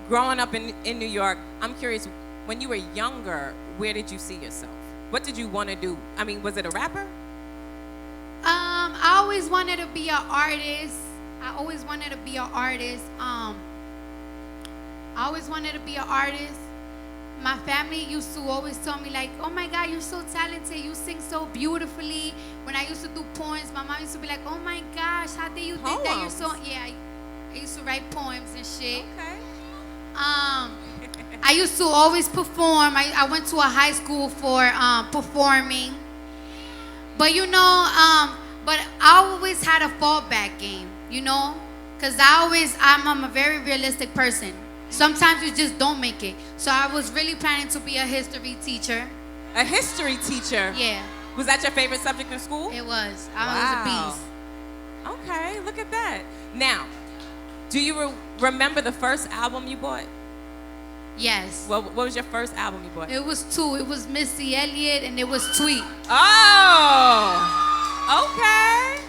growing up in New York, I'm curious, when you were younger, where did you see yourself? What did you want to do? I mean, was it a rapper? I always wanted to be an artist. I always wanted to be an artist. My family used to always tell me like, oh my God, you're so talented. You sing so beautifully. When I used to do poems, my mom used to be like, oh my gosh, how did you think that you're so, yeah, I used to write poems and shit. Okay. I used to always perform. I went to a high school for performing. But but I always had a fallback game, because I'm a very realistic person. Sometimes you just don't make it. So I was really planning to be a history teacher. A history teacher? Yeah. Was that your favorite subject in school? It was. I was a beast. Okay, look at that. Now, do you remember the first album you bought? Yes. What was your first album you bought? It was two. It was Missy Elliott and it was Tweet. Oh, okay.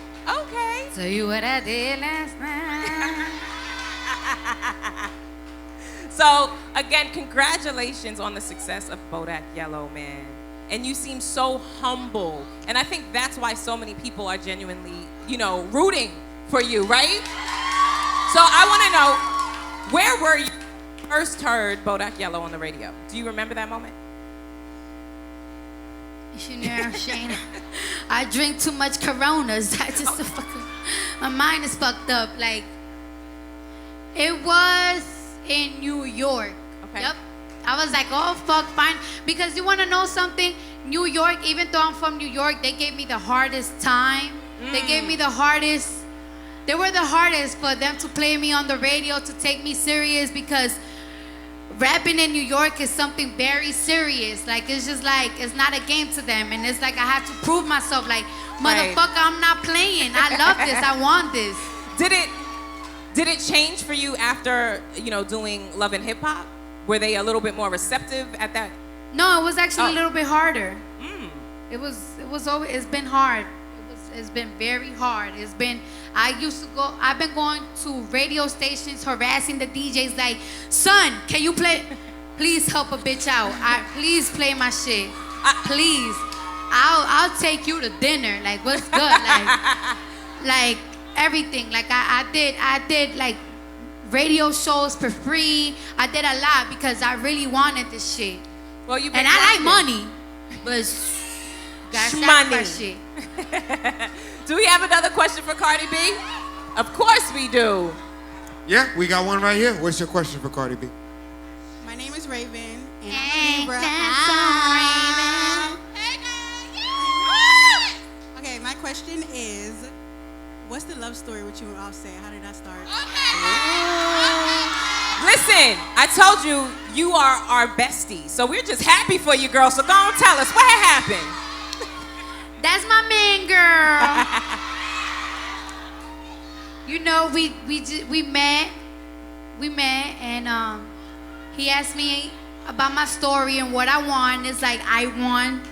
Tell you what I did last night. So, again, congratulations on the success of Bodak Yellow, man. And you seem so humble. And I think that's why so many people are genuinely, rooting for you, right? So I want to know, where were you first heard Bodak Yellow on the radio? Do you remember that moment? Shane, I drink too much Coronas. My mind is fucked up. Like, it was in New York. Okay. Yep. I was like, oh, fuck, fine. Because you want to know something? New York, even though I'm from New York, they gave me the hardest time. They gave me the hardest. They were the hardest for them to play me on the radio, to take me serious, because rapping in New York is something very serious. Like, it's just like, it's not a game to them. And it's like I have to prove myself. Like, motherfucker, I'm not playing. I love this. I want this. Did it change for you after, doing Love and Hip Hop? Were they a little bit more receptive at that? No, it was actually a little bit harder. Mm. It's been hard. It's been very hard. I've been going to radio stations harassing the DJs like, son, can you please help a bitch out. Please play my shit. Please. I'll take you to dinner. Like, what's good? Like everything. Like I did like radio shows for free. I did a lot because I really wanted this shit. Well, and I like money, but gotta sacrifice shit. Do we have another question for Cardi B? Of course we do. Yeah, we got one right here. What's your question for Cardi B? My name is Raven, and Hey, I'm a Libra. Raven. Okay, my question is, what's the love story with you and Offset? How did that start? Listen, I told you, you are our bestie. So we're just happy for you, girl. So go on, tell us, what happened? That's my man, girl. We met, and he asked me about my story and what I want. It's like, I want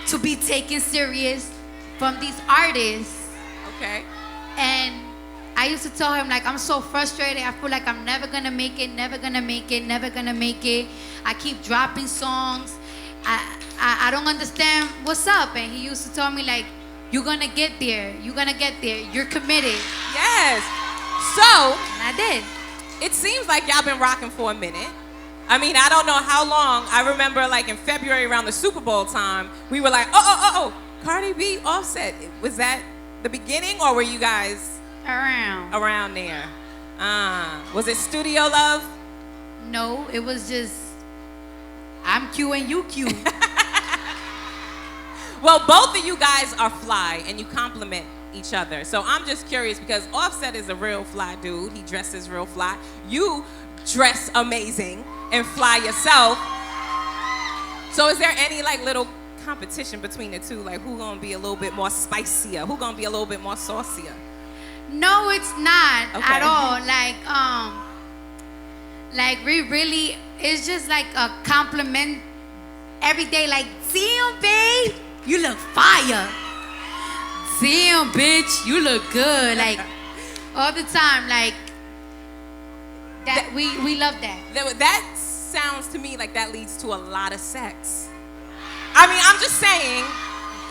to be taken serious from these artists. Okay. And I used to tell him, like, I'm so frustrated. I feel like I'm never gonna make it. I keep dropping songs. I don't understand what's up. And he used to tell me, like, you're gonna get there. You're committed. Yes. So, And I did. it seems like y'all been rocking for a minute. I mean, I don't know how long. I remember, like, in February around the Super Bowl time, we were like, oh, Cardi B, Offset. Was that the beginning, or were you guys around there? Was it Studio Love? No, it was just, I'm Q and you Q. Well, both of you guys are fly, and you compliment each other. So I'm just curious, because Offset is a real fly dude. He dresses real fly. You dress amazing and fly yourself. So is there any, like, little competition between the two? Like, who gonna be a little bit more spicier? Who gonna be a little bit more saucier? No, it's not Okay. at all. Like we really, it's just like a compliment every day. Like, damn, babe, you look fire. Damn, bitch, you look good. Like, all the time. Like, We love that. That sounds to me like that leads to a lot of sex. I mean, I'm just saying,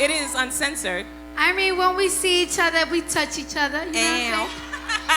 it is uncensored. I mean, when we see each other, we touch each other. You know what I'm saying?